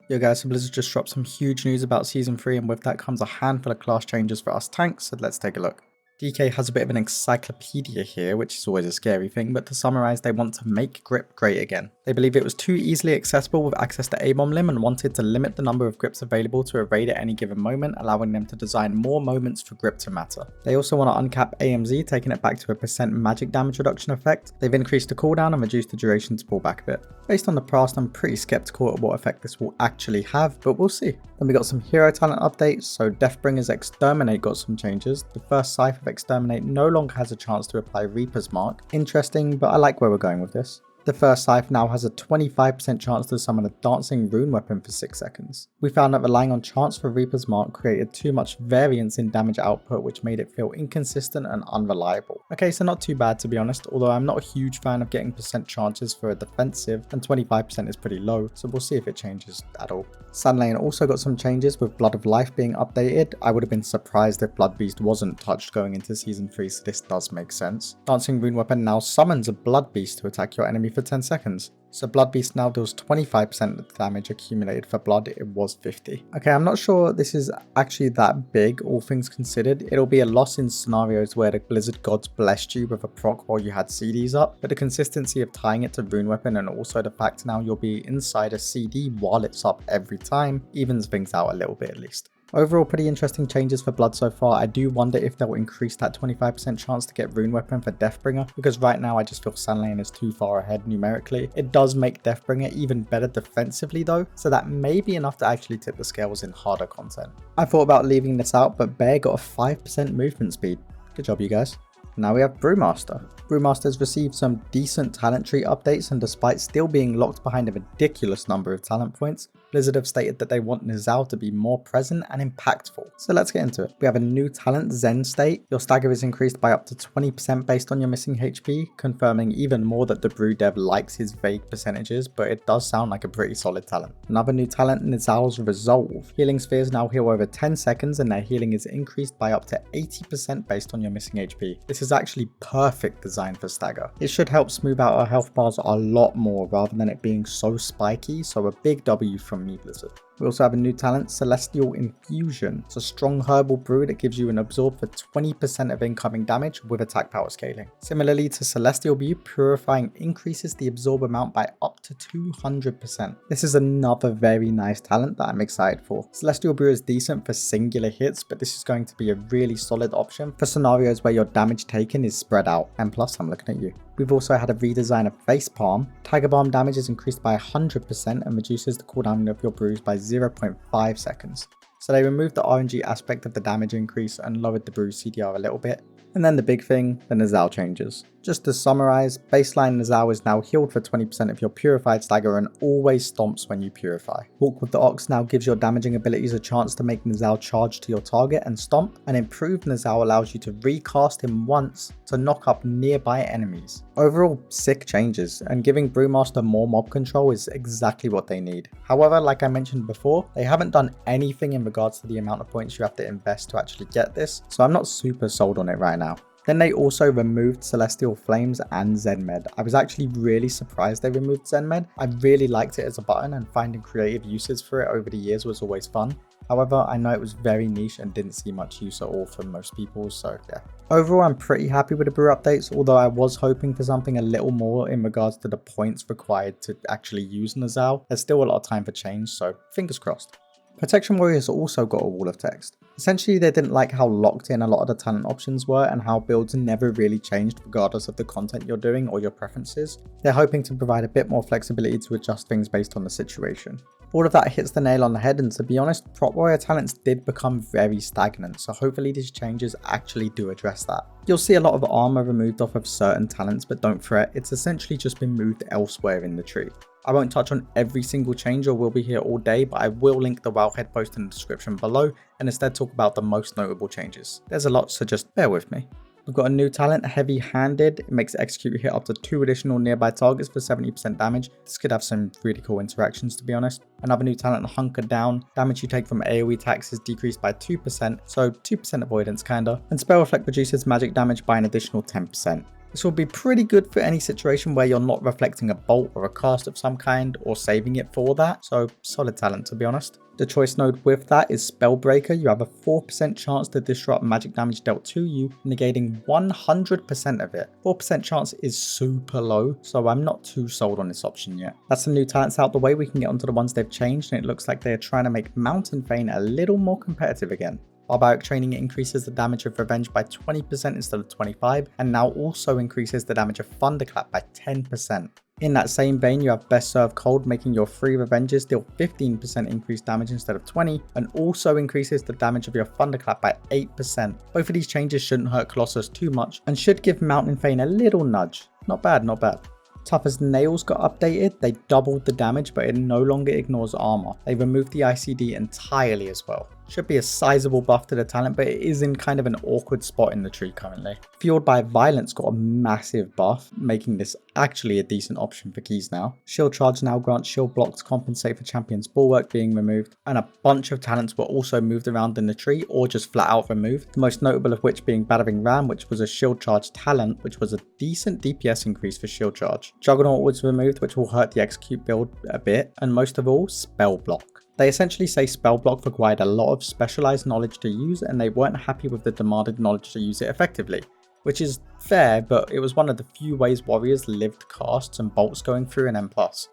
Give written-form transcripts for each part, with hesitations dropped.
Yo guys, so Blizzard just dropped some huge news about Season 3, and with that comes a handful of class changes for us tanks, so let's take a look. DK has a bit of an encyclopedia here, which is always a scary thing, but to summarise, they want to make grip great again. They believe it was too easily accessible with access to A-bomb limb and wanted to limit the number of grips available to a raid at any given moment, allowing them to design more moments for grip to matter. They also want to uncap AMZ, taking it back to a % magic damage reduction effect. They've increased the cooldown and reduced the duration to pull back a bit. Based on the past, I'm pretty skeptical at what effect this will actually have, but we'll see. Then we got some hero talent updates, so Deathbringer's Exterminate got some changes. The first scythe of Exterminate no longer has a chance to apply Reaper's Mark. Interesting, but I like where we're going with this. The first scythe now has a 25% chance to summon a dancing rune weapon for 6 seconds. We found that relying on chance for Reaper's Mark created too much variance in damage output, which made it feel inconsistent and unreliable. Okay, so not too bad to be honest, although I'm not a huge fan of getting % chances for a defensive, and 25% is pretty low, so we'll see if it changes at all. Sunlane also got some changes with Blood of Life being updated. I would have been surprised if Blood Beast wasn't touched going into Season 3, so this does make sense. Dancing rune weapon now summons a Blood Beast to attack your enemy for 10 seconds. So Blood Beast now deals 25% of the damage accumulated for blood, it was 50. Okay, I'm not sure this is actually that big, all things considered. It'll be a loss in scenarios where the Blizzard gods blessed you with a proc while you had CDs up, but the consistency of tying it to rune weapon and also the fact now you'll be inside a CD while it's up every time evens things out a little bit at least. Overall, pretty interesting changes for Blood so far. I do wonder if they'll increase that 25% chance to get Rune Weapon for Deathbringer, because right now I just feel Sunlane is too far ahead numerically. It does make Deathbringer even better defensively though, so that may be enough to actually tip the scales in harder content. I thought about leaving this out, but Bear got a 5% movement speed. Good job you guys. Now we have Brewmaster. Brewmaster has received some decent talent tree updates, and despite still being locked behind a ridiculous number of talent points, Blizzard have stated that they want Nizal to be more present and impactful. So let's get into it. We have a new talent, Zen State. Your stagger is increased by up to 20% based on your missing HP, confirming even more that the brew dev likes his vague percentages, but it does sound like a pretty solid talent. Another new talent, Nizal's Resolve. Healing spheres now heal over 10 seconds and their healing is increased by up to 80% based on your missing HP. This is actually perfect design for stagger. It should help smooth out our health bars a lot more rather than it being so spiky, so a big W from me, Blizzard. We also have a new talent, Celestial Infusion. It's a strong herbal brew that gives you an absorb for 20% of incoming damage with attack power scaling. Similarly to Celestial Brew, Purifying increases the absorb amount by up to 200%. This is another very nice talent that I'm excited for. Celestial Brew is decent for singular hits, but this is going to be a really solid option for scenarios where your damage taken is spread out. And plus, I'm looking at you. We've also had a redesign of Face Palm. Tiger Balm damage is increased by 100% and reduces the cooldown of your brews by 0.5 seconds. So they removed the RNG aspect of the damage increase and lowered the brew CDR a little bit. And then the big thing, the Nizal changes. Just to summarize, baseline Nizal is now healed for 20% of your purified stagger and always stomps when you purify. Walk with the Ox now gives your damaging abilities a chance to make Nizal charge to your target and stomp, and improved Nizal allows you to recast him once to knock up nearby enemies. Overall, sick changes, and giving Brewmaster more mob control is exactly what they need. However, like I mentioned before, they haven't done anything in regards to the amount of points you have to invest to actually get this, so I'm not super sold on it right now. Then they also removed Celestial Flames and Zenmed. I was actually really surprised they removed Zenmed. I really liked it as a button, and finding creative uses for it over the years was always fun. However, I know it was very niche and didn't see much use at all for most people, so yeah. Overall, I'm pretty happy with the brew updates, although I was hoping for something a little more in regards to the points required to actually use Nizal. There's still a lot of time for change, so fingers crossed. Protection Warriors also got a wall of text. Essentially, they didn't like how locked in a lot of the talent options were and how builds never really changed regardless of the content you're doing or your preferences. They're hoping to provide a bit more flexibility to adjust things based on the situation. All of that hits the nail on the head, and to be honest, Prot Warrior talents did become very stagnant, so hopefully these changes actually do address that. You'll see a lot of armor removed off of certain talents, but don't fret, it's essentially just been moved elsewhere in the tree. I won't touch on every single change or we'll be here all day, but I will link the Wildhead post in the description below and instead talk about the most notable changes. There's a lot, so just bear with me. We've got a new talent, Heavy Handed. It makes execute hit up to 2 additional nearby targets for 70% damage. This could have some really cool interactions, to be honest. Another new talent, Hunker Down. Damage you take from AoE attacks is decreased by 2%, so 2% avoidance kinda. And Spell Reflect reduces magic damage by an additional 10%. This will be pretty good for any situation where you're not reflecting a bolt or a cast of some kind or saving it for that, so solid talent to be honest. The choice node with that is Spellbreaker. You have a 4% chance to disrupt magic damage dealt to you, negating 100% of it. 4% chance is super low, so I'm not too sold on this option yet. That's the new talents out the way. We can get onto the ones they've changed, and it looks like they're trying to make Mountain Fane a little more competitive again. Barbaric Training increases the damage of Revenge by 20% instead of 25%, and now also increases the damage of Thunderclap by 10%. In that same vein, you have Best Served Cold, making your 3 Revenges deal 15% increased damage instead of 20%, and also increases the damage of your Thunderclap by 8%. Both of these changes shouldn't hurt Colossus too much, and should give Mountain Fane a little nudge. Not bad, not bad. Tough as Nails got updated. They doubled the damage, but it no longer ignores armor. They removed the ICD entirely as well. Should be a sizable buff to the talent, but it is in kind of an awkward spot in the tree currently. Fueled by Violence got a massive buff, making this actually a decent option for keys now. Shield Charge now grants shield blocks to compensate for Champion's Bulwark being removed, and a bunch of talents were also moved around in the tree or just flat out removed. The most notable of which being Battering Ram, which was a Shield Charge talent, which was a decent DPS increase for Shield Charge. Juggernaut was removed, which will hurt the Execute build a bit, and most of all, Spell Block. They essentially say Spell Block required a lot of specialized knowledge to use, and they weren't happy with the demanded knowledge to use it effectively. Which is fair, but it was one of the few ways warriors lived casts and bolts going through an M+.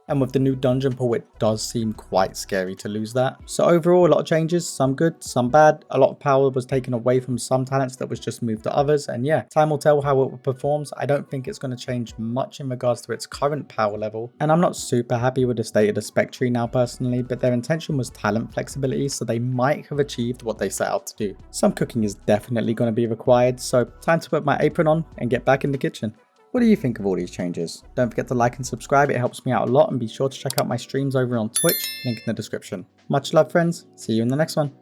And with the new dungeon pool, it does seem quite scary to lose that. So overall, a lot of changes, some good, some bad. A lot of power was taken away from some talents that was just moved to others. And yeah, time will tell how it performs. I don't think it's going to change much in regards to its current power level. And I'm not super happy with the state of the spec tree now personally, but their intention was talent flexibility, so they might have achieved what they set out to do. Some cooking is definitely going to be required, so time to put my apron on and get back in the kitchen. What do you think of all these changes? Don't forget to like and subscribe, it helps me out a lot, and be sure to check out my streams over on Twitch, link in the description. Much love friends, see you in the next one.